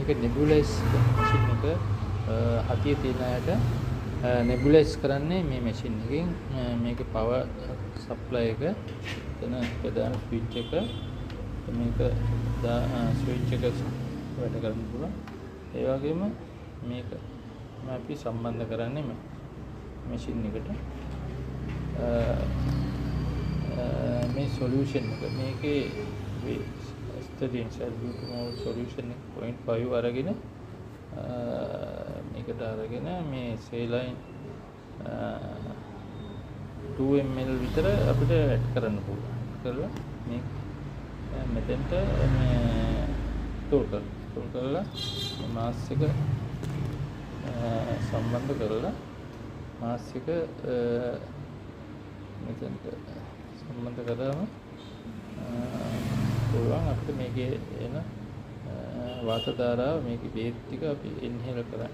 මේක නෙබුලයිස් මැෂින් එක හතිය තියෙන අයට නෙබුලයිස් කරන්නේ මේ මැෂින් එකෙන්. මේකේ පවර් සප්ලයි එක එතන ප්‍රධාන ස්විච් එක මේක ස්විච් එක වැඩ කරන්න පුළුවන්. ඒ වගේම මේක අපි සම්බන්ධ කරන්නේ මැෂින් එකට මේ සොලියුෂන් එක මේකේ ස්ටඩින් සල්බියුටි මෝඩ් සොලියුෂන් 0.5 අරගෙන මේකට අරගෙන මේ සේලයින් 2 ml විතර අපිට ඇඩ් කරන්න පුළුවන්. කරලා මේ මෙතෙන්ට මේ ස්ටෝර් කරලා මාස් එක සම්බන්ධ කරලා මාස් එක මෙතෙන්ට සම්බන්ධ කරාම පුළුවන් අපිට මේකේ එන වාත ධාරාව මේකේ බේත් ටික අපි ඉන්හෙල් කරන්න.